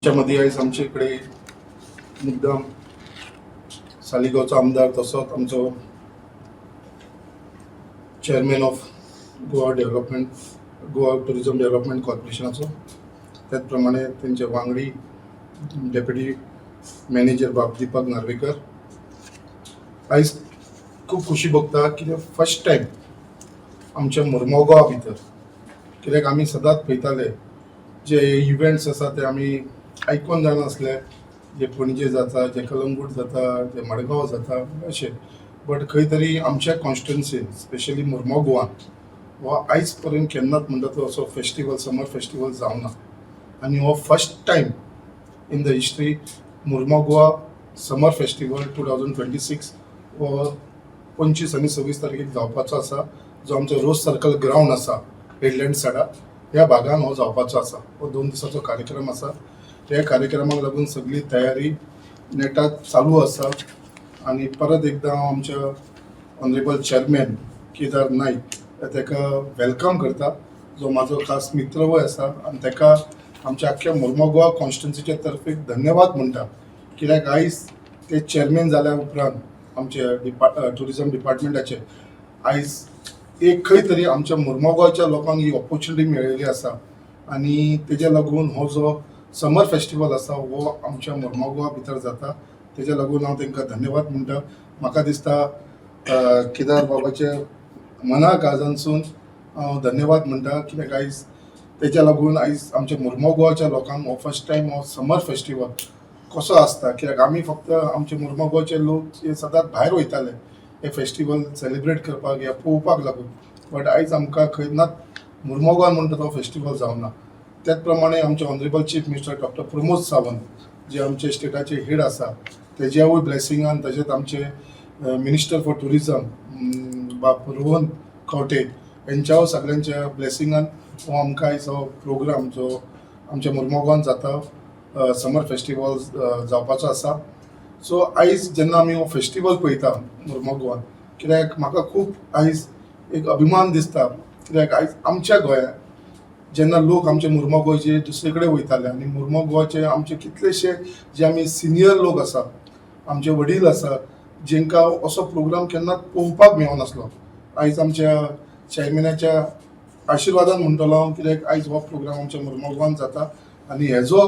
त्यामध्ये आयज आमचे इकडे मुद्दाम सालिगांवचो आमदार तसोच आमचो chairman of Goa tourism development कॉर्पोरेशनाचो त्याच प्रमाणे त्यांचे वांगडी डेप्युटी मॅनेजर दीपक नार्वेकर आयज खूब खुशी भोगता कित्याक फर्स्ट टायम आमच्या मुर्मुगांवा भितर कित्याक आमी सदांच पळयताले जे इव्हेंट्स आसा ते आमी आयकून जानासले जे पणजे जाता जे कलंगूट जाता जे मडगांव जाता अशें बट खंय तरी आमच्या कॉन्स्टिट्युएन्सीन स्पेशली मुर्मुगांवान हो आयज पर्यंत केन्नाच म्हणटा तो असो फेस्टिवल समर फेस्टिवल जावना आनी हो first time in the history मुर्मुगांवा समर फेस्टिवल 2026 हो 25 आनी 26 तारखेक जावपाचो आसा जो आमचो रोज सर्कल ग्राउंड आसा हेडलँड साडा ह्या भागान हो जावपाचो आसा हो 2 दिसाचो कार्यक्रम आसा ह्या कार्यक्रमाक लागून सगळी तयारी नेटात चालू आसा आनी परत एकदा हांव आमच्या ऑनरेबल चेअरमॅन केदार नाईक ताका वेलकम करता जो म्हाजो खास मित्रवय आसा आनी ताका आमच्या आख्ख्या मुर्मुगांवा कॉन्स्टिट्युएन्सीच्या तर्फे धन्यवाद म्हणटा कित्याक आयज ते चेअरमॅन जाल्या उपरांत आमचे टुरिझम डिपार्टमेंटाचे आयज एक खंय तरी आमच्या मुर्मुगांवच्या लोकांक ही ऑपॉर्च्युनिटी मेळिल्ली आसा आनी तेज्या लागून हो जो समर फेस्टिवल आसा हो आमच्या मुर्मुगांवा भितर जाता तेज्या लागून हांव तांकां धन्यवाद म्हणटा म्हाका दिसता केदार बाबाच्या मना काळजांतसून हांव धन्यवाद म्हणटा कित्याक आयज तेज्या लागून आयज आमच्या मुर्मुगांवच्या लोकांक हो फर्स्ट टायम हो समर फेस्टिवल कसो आसता कित्याक आमी फक्त आमचे मुर्मुगांवचे लोक जे सदांच भायर वयताले हे फेस्टिवल सेलिब्रेट करपाक या पळोवपाक लागून बट आयज आमकां खंयनाच मुर्मुगांवान म्हणटा तो फेस्टिवल जावना त्याच प्रमाणे आमचे honourable chief minister doctor Pramod Sawant जे आमचे स्टेटाचे हेड आसा तेज्यावूय ब्लेसिंगान तशेंच आमचे मिनिस्टर फॉर टुरिझम बाब रोहन खंवटे यांच्या सगळ्यांच्या ब्लेसिंगान हो आमकां आयज हो प्रोग्राम जो आमच्या मुर्मुगांवान जाता समर फेस्टिवल जावपाचो आसा सो आयज जेन्ना आमी हो फेस्टिवल पळयता मुर्मुगांवान कित्याक म्हाका खूब आयज एक अभिमान दिसता कित्याक आयज आमच्या गोंयांत जेन्ना लोक आमचे मुर्मुगांवचे दुसरे कडेन वयताले आनी मुर्मुगांवचे आमचे कितलेशे जे आमी सिनियर लोक आसा आमचे वडील आसा जेंकां असो प्रोग्राम केन्नाच पळोवपाक मेळनासलो आयज आमच्या चेअरमॅनाच्या आशिर्वादान म्हणटलो हांव कित्याक आयज हो प्रोग्राम आमच्या मुर्मुगांवान जाता आनी हेजो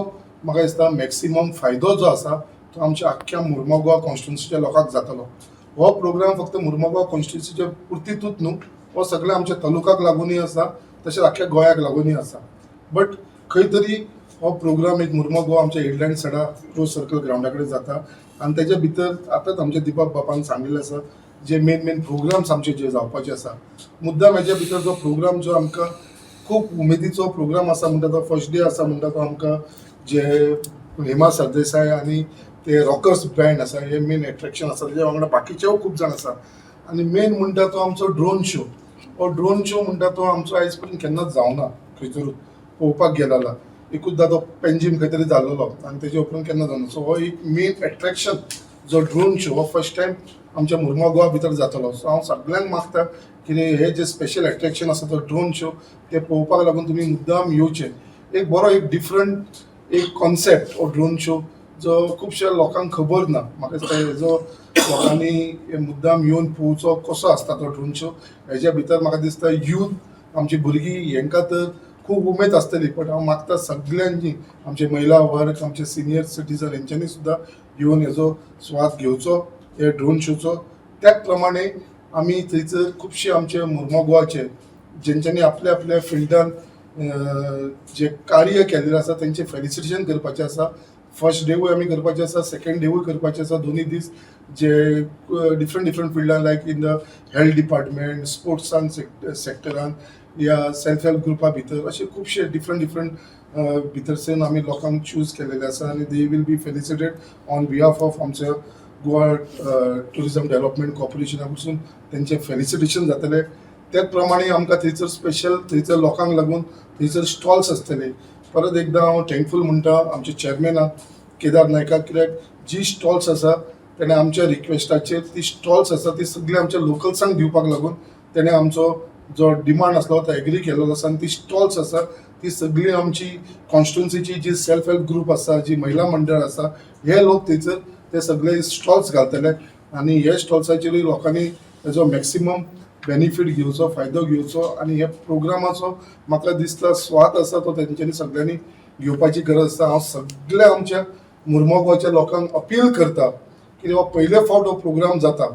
म्हाका दिसता मॅक्सिमम फायदो जो आसा तो आमच्या आख्ख्या मुर्मुगांवा कॉन्स्टिट्युएन्सीच्या लोकांक जातलो हो प्रोग्राम फक्त मुर्मुगांवा कॉन्स्टिट्युएन्सीच्या पुरतीतूच न्हू हो सगळ्या आमच्या तालुकाक लागूनय आसा तशेंच आख्ख्या गोंयाक लागूनय आसा बट खंय तरी हो प्रोग्राम एक मुर्मुगांवा आमच्या हेडलँड साडा रोज सर्कल ग्राउंडा कडेन जाता आनी तेज्या भितर आतांच आमच्या दीपक बाबान सांगिल्लें आसा जे मेन प्रोग्राम्स आमचे जे जावपाचे आसा मुद्दाम हेज्या भितर जो प्रोग्राम जो आमकां खूब उमेदीचो प्रोग्राम आसा म्हणटा तो फर्स्ट डे आसा म्हणटा तो आमकां जे हेमा सरदेसाय आनी ते रॉकर्स बँड आसा हे मेन एट्रॅक्शन आसा तेज्या वांगडा बाकीचेय खूब जाण आसा आनी मेन म्हणटा तो आमचो ड्रोन शो हो ड्रोन शो म्हणटा तो आमचो आयज पर्यंत केन्नाच जावना खंयतरूच पळोवपाक गेला एकूचदा तो पेंजीम खंय तरी जाल्लो आनी तेजे उपरांत केन्ना जावना सो हो एक मेन एट्रॅक्शन जो ड्रोन शो हो फर्स्ट टायम आमच्या मुर्मुगांवा भितर जातलो सो हांव सगळ्यांक मागता की हे जे स्पेशल एट्रॅक्शन आसा तो ड्रोन शो ते पळोवपाक लागून तुमी मुद्दाम येवचे एक बरो एक डिफरंट एक कॉन्सेप्ट हो ड्रोन शो जो खुबश्या लोकांक खबर ना म्हाका दिसता हेजो लोकांनी मुद्दाम येवन पळोवचो कसो आसता तो ड्रोन शो हेज्या भितर म्हाका दिसता यूथ आमची भुरगीं हेंकां तर खूब उमेद आसतली बट हांव मागता सगळ्यांनी आमचे महिला वर्ग आमचे सिनियर सिटीजन हेंच्यांनी सुद्दां येवन हेजो स्वाद घेवचो हे ड्रोन शोचो त्याच प्रमाणे आमी थंयसर खुबशे आमचे मुर्मुगांवचे जेंच्यांनी आपल्या आपल्या फिल्डान जे कार्य केल्लें आसा तेंचें फेलिसिटेशन करपाचें आसा फर्स्ट डेवूय आमी करपाचें आसा सेकंड डेवूय करपाचें आसा दोनूय दीस जे डिफरंट फिल्डान लायक इन द हेल्थ डिपार्टमेंट स्पोर्ट्सान सेक्टरान या सेल्फ हेल्प ग्रुपा भितर अशे खुबशे डिफरंट भितरसून आमी लोकांक चूज केलेले आसा आनी they will be felicitated on behalf of आमचे गोवा टुरिझम डेव्हलपमेंट कॉर्पोरेशना कडसून तेंचे फेलिसिटेशन जातले त्याच प्रमाणे आमकां थंयसर स्पेशल थंयसर लोकांक लागून थंयसर स्टॉल्स आसतले परत एकदां हांव थँकफूल म्हणटा आमचे चेअरमॅनाक केदार नायकाक कित्याक जी स्टॉल्स आसा तेणें आमच्या रिक्वेस्टाचेर ती स्टॉल्स आसा ती सगळी आमच्या लोकल्सांक दिवपाक लागून तेणें आमचो जो डिमांड आसलो तो एग्री केल्लो आसा आनी ती स्टॉल्स आसा ती सगळी आमची कॉन्स्टिट्युन्सीची जी सेल्फ हेल्प ग्रुप आसा, जी महिला मंडळ आसा, हे लोक थंयसर ते सगळे स्टॉल्स घालतले आणि हे स्टॉल्साचेरूय लोकांनी तेजो मॅक्सिमम बेनिफीट घेवचो, फायदो घेवचो आणि ह्या प्रोग्रामाचो म्हाका दिसता स्वाद आसा तो तेंच्यांनी सगळ्यांनी घेवपाची गरज आसा. हांव सगळ्या आमच्या मुर्मगांवच्या लोकांक अपील करता की हो पयले फावट हो प्रोग्राम जाता,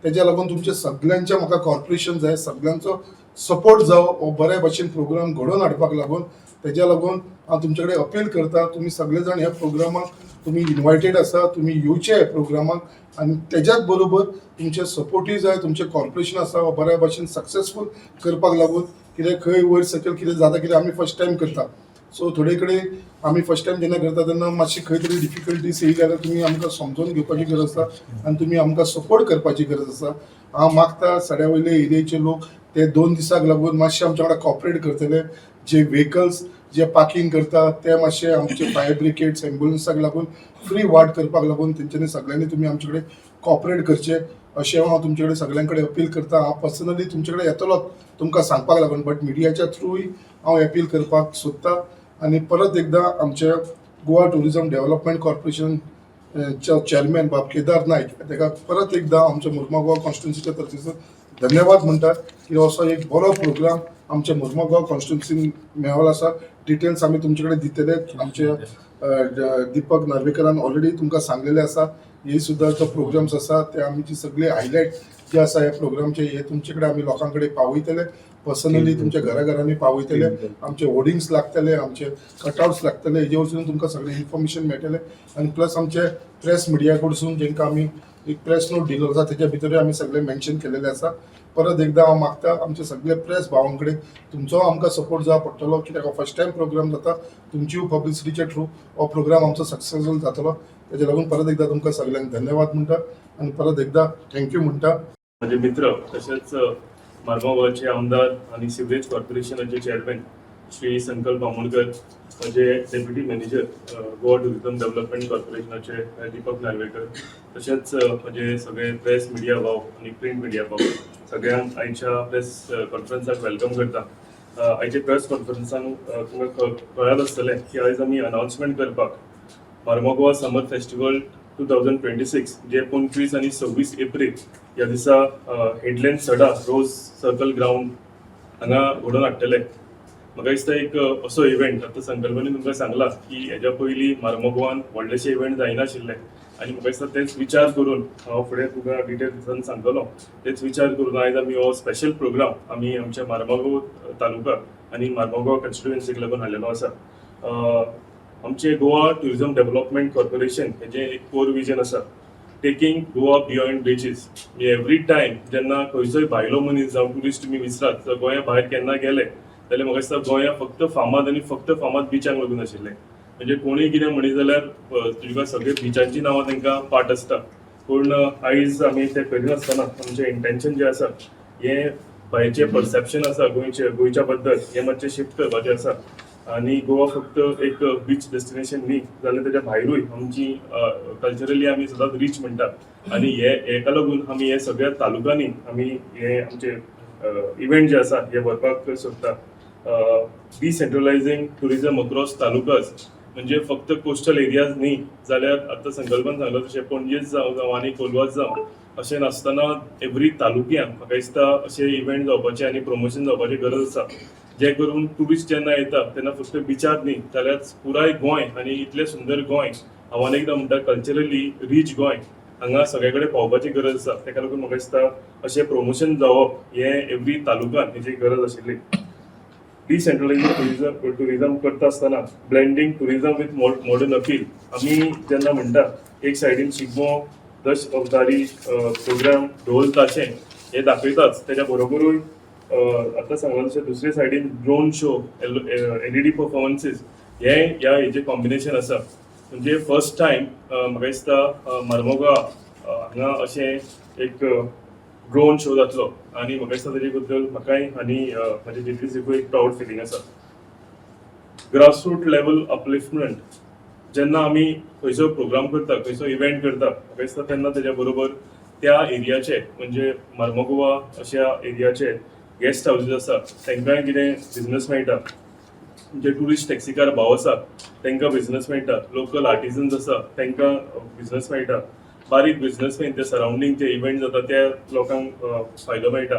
तेज्या लागून तुमचे सगळ्यांचे म्हाका कॉर्पोरेशन जाय, सगळ्यांचो सपोर्ट जावो हो बऱ्या भशेन प्रोग्राम घडोवन हाडपाक लागून. तेज्या लागून हांव तुमचे कडेन अपील करता, तुमी सगळे जाण ह्या प्रोग्रामाक तुमी इन्वायटेड आसा, तुमी येवचे ह्या प्रोग्रामाक आणि तेज्याच बरोबर तुमचे सपोर्टूय जाय, तुमचे कॉर्पोरेशन आसा हो बऱ्या भशेन सक्सेसफूल करपाक लागून. कित्याक खंय वयर सकयल कितें जाता, कित्याक आमी फर्स्ट टायम करता, सो थोडे कडेन आमी फर्स्ट टायम जेन्ना करता तेन्ना मातशी खंय तरी डिफिकल्टीज येयली जाल्यार तुमी आमकां समजून घेवपाची गरज आसा आनी तुमी आमकां सपोर्ट करपाची गरज आसा. हांव मागता सड्या वयले एरियेचे लोक ते 2 दिसाक लागून मातशे आमच्या वांगडा कॉपरेट करतले. जे व्हेकल्स जे पार्किंग करता ते मातशे आमचे फायर ब्रिगेड्स एम्ब्युलन्साक लागून फ्री वाट करपाक लागून तेंच्यांनी सगळ्यांनी तुमी आमचे कडेन कॉपरेट करचे अशें हांव तुमचे कडेन सगळ्यां कडेन अपील करता. हांव पर्सनली तुमचे कडेन येतलो तुमकां सांगपाक लागून, बट मिडियाच्या थ्रूय हांव अपील करपाक सोदता. आनी परत एकदा आमच्या Goa tourism development corporation chairman बाब केदार नायक ताका परत एकदा आमच्या मुर्मगांव कॉन्स्टिट्युन्सीच्या तर्फेसून धन्यवाद म्हणटा की असो एक बरो प्रोग्राम आमच्या मुर्मगांव कॉन्स्टिट्युन्सीन मेळ्ळो आसा. डिटेल्स आमी तुमचे कडेन दितले. आमचे दीपक नार्वेकरान ऑलरेडी तुमकां सांगलेले आसा. हे सुद्दां जो प्रोग्राम्स आसा ते आमची सगळे हायलायट जे आसा ह्या प्रोग्रामचे हे तुमचे कडेन आमी लोकां कडेन पावयतले, पर्सनली तुमच्या घराघरांनी पावयतले. आमचे होर्डिंग्स लागतले, आमचे कटआउट्स लागतले, हेजे वरसून तुमकां सगळें इन्फॉर्मेशन मेळटलें. आनी प्लस आमचे प्रेस मिडिया कडसून जेंकां आमी एक प्रेस नोट दिलो आसा तेच्या भितरूय आमी सगळे मेन्शन केलेले आसा. परत एकदा हांव मागता आमचे सगळे प्रेस भावां कडेन तुमचो आमकां सपोर्ट जावं पडटलो, कित्याक हो फर्स्ट टायम प्रोग्राम जाता. तुमची पब्लिसिटीच्या थ्रू हो प्रोग्राम आमचो सक्सेसफूल जातलो. तेच्या लागून परत एकदा तुमकां सगळ्यांक धन्यवाद म्हणटा आनी परत एकदा थँक्यू म्हणटा. माझे मित्र तसेच मार्गावचे आमदार आणि सिवरेज कॉर्पोरेशनचे चेअरमॅन श्री संकल्प आमोणकर, माझे deputy manager Goa tourism development कॉर्पोरेशनचे दीपक नार्वेकर, तसेच माझे सगळे प्रेस मिडिया भाव आणि प्रिंट मिडिया भाव सगळ्यांक आयच्या प्रेस कॉन्फरन्साक वेलकम करता. आयच्या प्रेस कॉन्फरन्सान तुमकां कळत आसतलें की आयज आमी अनाउन्समेंट करपाक मार्मोगोवा समर फेस्टिवल 2026 जे 25 आणि 26 एप्रिल ह्या दिसा हेडलँड सडा रोज सर्कल ग्राउंड हांगा घडोवन हाडटले. म्हाका दिसता एक असो इव्हेंट आतां संकल्पने तुमकां सांगला की हेज्या पयलीं मार्मोगोवान व्हडलेशे इव्हेंट जायनाशिल्ले आनी म्हाका दिसता तेच विचार करून हांव फुडें तुका डिटेल्सान सांगतलो. तेच विचार करून आयज आमी हो स्पेशल प्रोग्राम आमी आमच्या मार्मोगोव तालुका आनी मार्मोगोव कॉन्स्टिट्युएन्सीक लागून हाडलेलो आसा. आमचे गोवा टुरिझम डेव्हलपमेंट कॉर्पोरेशन हेजे एक कोर विजन आसा, taking Goa beyond beaches. Every time जेन्ना खंयचोय भायलो मनीस जावं ट्युरिस्ट तुमी विचारात तर गोंया भायर केन्ना गेले जाल्यार म्हाका दिसता गोंया फक्त फामाद आनी फक्त फामाद बिचांक लागून आशिल्ले. म्हणजे कोणूय कितें म्हणत जाल्यार तुका सगळे बिचांची नांवां तांकां पाठ आसता. पूण आयज आमी तें करिनासतना आमचें इंटेन्शन जें आसा हें भायरचें परसेप्शन आसा गोंयच्या बद्दल हें मातशें शिफ्ट करपाचें आसा. आणि गोवा फक्त एक बीच डेस्टिनेशन न्ही जाल्यार तेच्या भायरूय आमची कल्चरली आमी सदांच रीच म्हणटात आनी हेका लागून आमी हे सगळ्या तालुकांनी आमी हे आमचे इव्हेंट जे आसा हे व्हरपाक सोदता. डिसेंट्रलायझिंग टुरिझम अक्रॉस तालुकाज म्हणजे फक्त कोस्टल एरियाज न्ही जाल्यार आतां संकल्पान सांगला तशें पणजेच जावं आनी कोलवाच जावं अशें नासतना एवरी तालुक्यान म्हाका दिसता अशे इव्हेंट जावपाचे आनी प्रमोशन जावपाची गरज आसा. जे करून ट्युरिस्ट जेन्ना येता तेन्ना फक्त बिचार न्ही जाल्यार पुराय गोंय आनी इतलें सुंदर गोंय हांव अनेकदां म्हणटा कल्चरली रीच गोंय हांगा सगळे कडेन पावपाची गरज आसा. तेका लागून म्हाका दिसता अशें प्रमोशन जावप हें एवरी तालुकान हेची गरज आशिल्ली. डिसेंट्रलायझिंग टुरिझम करता आसतना blending tourism with modern appeal आमी जेन्ना म्हणटा एक सायडीन शिगमो दश अवतारी प्रोग्राम ढोल ताशे हे दाखयताच तेच्या बरोबरूय आतां सांगला तशें दुसरे सायडीन ड्रोन शो LED परफॉर्मन्सीस हेजे कॉम्बिनेशन आसा. म्हणजे फर्स्ट टायम म्हाका दिसता मार्मोगोवा हांगा अशें एक ड्रोन शो जातलो आनी म्हाका दिसता तेजे बद्दल म्हाकाय आनी म्हाजे JTCकूय एक प्राऊड फिलींग आसा. ग्रासरूट लेवल अपलिफ्टमेंट जेन्ना आमी खंयचो प्रोग्राम करता खंयचो इव्हेंट करता म्हाका दिसता तेन्ना तेच्या बरोबर त्या एरियाचे म्हणजे मार्मोगोवा अशा एरियाचे गेस्ट हाऊसेस आसा तांकांय कितें बिझनस मेळटा. जे टुरिस्ट टॅक्सीकार भाव आसा तांकां बिझनस मेळटा, लोकल आर्टिजन्स आसा तांकां बिझनस मेळटा, बारीक बिझनसमॅन ते सरावंडींग जे इव्हेंट जाता त्या लोकांक फायदो मेळटा.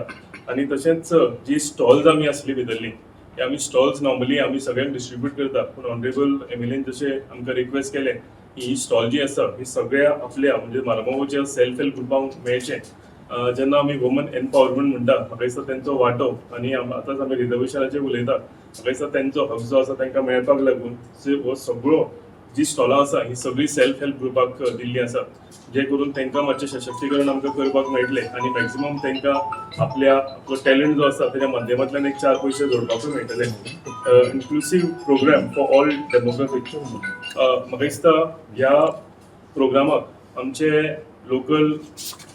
आनी तशेंच जी स्टॉल्स आमी आसली भितरली ते आमी स्टॉल्स नॉर्मली आमी सगळ्यांक डिस्ट्रिब्यूट करता, पूण ऑनरेबल एमएलएन जशें आमकां रिक्वेस्ट केलें ही स्टॉल जी आसा ही सगळ्या आपल्या म्हणजे मार्गांवच्या सेल्फ हेल्प ग्रुपांक मेळचें. जेन्ना आमी वुमन एम्पावरमेंट म्हणटा म्हाका दिसता तेंचो वांटो आनी आतांच आमी रिजर्वेशनाचेर उलयता, म्हाका दिसता तेंचो हक जो आसा तांकां मेळपाक लागून हो सगळो जी स्टॉलां आसा ही सगळी सेल्फ हेल्प ग्रुपाक दिल्ली आसा, जे करून तांकां मातशें सशक्तीकरण आमकां करपाक मेळटलें आनी मॅक्सिमम तांकां आपलो टॅलंट जो आसा तेच्या माध्यमांतल्यान एक 4 पयशे जोडपाकूय मेळटले. इन्क्लुसीव प्रोग्राम फॉर ऑल डेमोग्राफीक. म्हाका दिसता ह्या प्रोग्रामाक आमचे लोकल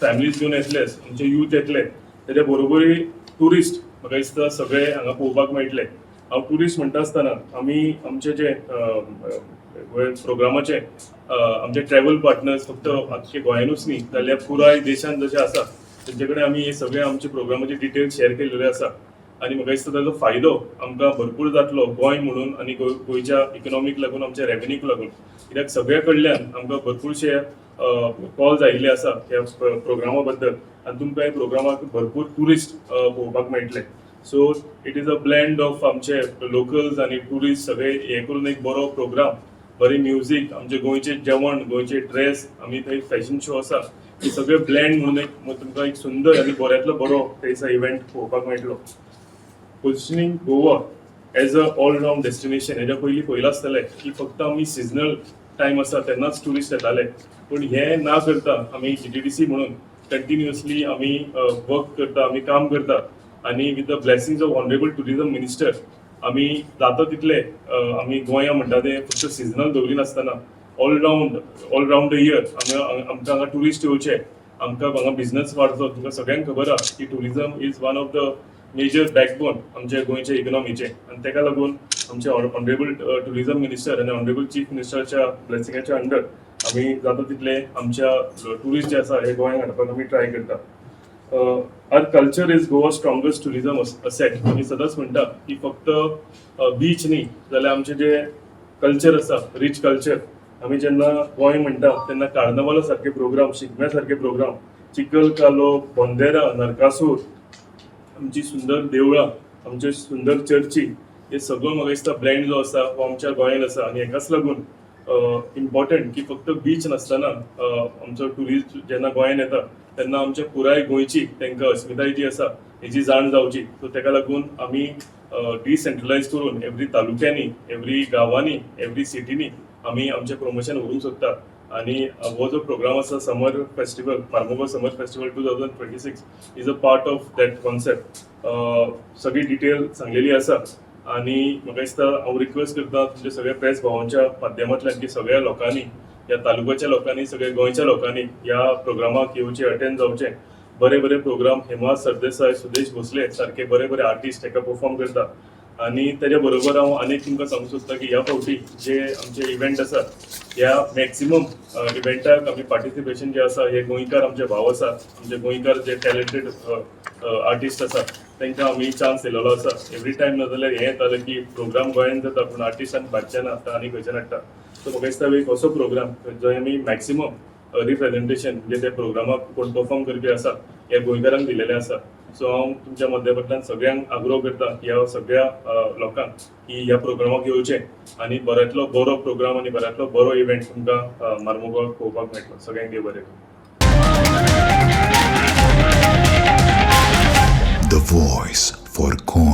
फॅमिलीज घेवन येतलेच, आमचे यूथ येतले, तेच्या बरोबरी टुरिस्ट म्हाका दिसता सगळे हांगा पळोवपाक मेळटले. हांव टुरिस्ट म्हणटा आसतना आमी आमचे जे प्रोग्रामाचे आमचे ट्रॅव्हल पार्टनर्स फक्त आख्खे गोंयानूच न्ही जाल्यार पुराय देशांत जशे आसा तेंचे कडेन आमी हे सगळे आमचे प्रोग्रामाचे डिटेल्स शेअर केल्लेले आसा आनी म्हाका दिसता ताजो फायदो आमकां भरपूर जातलो गोंय म्हणून आनी गोंयच्या इकॉनॉमीक लागून आमच्या रेव्हेन्यूक लागून, कित्याक सगळ्या कडल्यान आमकां भरपूरशे कॉल्स आयिल्ले आसा ह्या प्रोग्रामा बद्दल आनी तुमकां ह्या प्रोग्रामाक भरपूर टुरिस्ट पळोवपाक मेळटले. So it is a blend of आमचे लोकल्स आनी टुरिस्ट सगळे हे करून एक बरो प्रोग्राम, बरी म्युझीक, आमचे गोंयचे जेवण, गोंयचे ड्रेस, आमी थंय फॅशन शो आसा, हे सगळे ब्लेंड म्हणून एक तुमकां एक सुंदर आनी बऱ्यांतलो बरो थंयसर इव्हेंट पळोवपाक मेळटलो. Positioning Goa as a all round destination हेच्या पयलीं पयला आसतलें की फक्त आमी सिजनल टायम आसा तेन्नाच टुरिस्ट येताले, पूण हे ना करता आमी GTDC म्हणून कंटिन्युअसली आमी वर्क करता, आमी काम करता आनी with the blessings of honourable tourism minister आमी जाता तितले आमी गोंया म्हणटा ते फक्त सिजनल दवरी नासतना ऑल रावंड द इयर आमकां हांगा टुरिस्ट येवचे, आमकां हांगा बिझनस वाडचो. तुमकां सगळ्यांक खबर आहा की tourism is one of the major backbone आमच्या गोंयच्या इकॉनॉमीचे आनी ताका लागून आमचे ऑनरेबल टुरिजम मिनिस्टर आनी ऑनरेबल चीफ मिनिस्टरच्या ब्लेसिंगाच्या अंडर आमी जाता तितले आमच्या टुरिस्ट जे आसा हे गोंयांत हाडपाक आमी ट्राय करता. Our culture is Goa strongest tourism asset. आमी सदांच म्हणटा की फक्त बीच न्ही जाल्यार आमचे जे कल्चर आसा, रीच कल्चर, आमी जेन्ना गोंय म्हणटा तेन्ना कार्नवाला सारखे प्रोग्राम, शिगम्या सारखे प्रोग्राम, चिखल कालो, बोंदेरा, नरकासूर, आमची सुंदर देवळां, आमचे सुंदर चर्ची, हे सगळो म्हाका दिसता ब्लँड जो आसा हो आमच्या गोंयांत आसा आनी हेकाच लागून इम्पॉर्टंट की फक्त बीच नासतना आमचो ट्युरिस्ट जेन्ना गोंयांत येता तेन्ना आमच्या पुराय गोंयची तांकां अस्मिताय जी आसा हेची जाण जावची. सो ताका लागून आमी डिसेंट्रलायज करून एवरी तालुक्यांनी, एवरी गांवांनी, एवरी सिटीनी आमी आमचें प्रमोशन व्हरूंक सोदता. आनी हो जो प्रोग्राम आसा summer festival, Mormugao summer festival 2026 is a part of that concept. सगळी डिटेल सांगलेली आसा आनी म्हाका दिसता हांव रिक्वेस्ट करता तुमच्या सगळ्या प्रेस भावांच्या माध्यमांतल्यान की सगळ्या लोकांनी, ह्या तालुक्याच्या लोकांनी, सगळ्या गोंयच्या लोकांनी ह्या प्रोग्रामाक येवचे, अटेंड जावचे. बरे बरे प्रोग्राम, हेमा सरदेसाय, सुदेश भोसले सारखे बरे बरे आर्टिस्ट हेका परफॉर्म करता. आनी तेच्या बरोबर हांव आनीक तुमकां सांगूंक सोदता की ह्या फावटी जे आमचे इव्हेंट आसा ह्या मॅक्सिमम इव्हेंटाक आमी पार्टिसिपेशन जे आसा हे गोंयकार आमचे भाव आसा, आमचे गोंयकार जे टॅलंटेड आर्टिस्ट आसा तांकां आमी चान्स दिलेलो आसा. एवरी टायम ना जाल्यार हें येतालें की प्रोग्राम गोंयांत जाता पूण आर्टिस्टांक भायरच्यान हाडटा आनी खंयच्यान हाडटा. सो म्हाका दिसता एक असो प्रोग्राम जंय आमी मॅक्सिमम रिप्रेझेंटेशन म्हणजे त्या प्रोग्रामाक कोण परफॉर्म करपी आसा हे गोंयकारांक दिलेले आसा. सो हांव तुमच्या माध्यमांतल्यान सगळ्यांक आग्रह करता ह्या सगळ्या लोकांक की ह्या प्रोग्रामाक येवचें आनी बऱ्यांतलो बरो प्रोग्राम आनी बऱ्यांतलो बरो इव्हेंट तुमकां मार्मोगांवाक पळोवपाक मेळटलो. सगळ्यांक देव बरें करूं. The voice for Coin.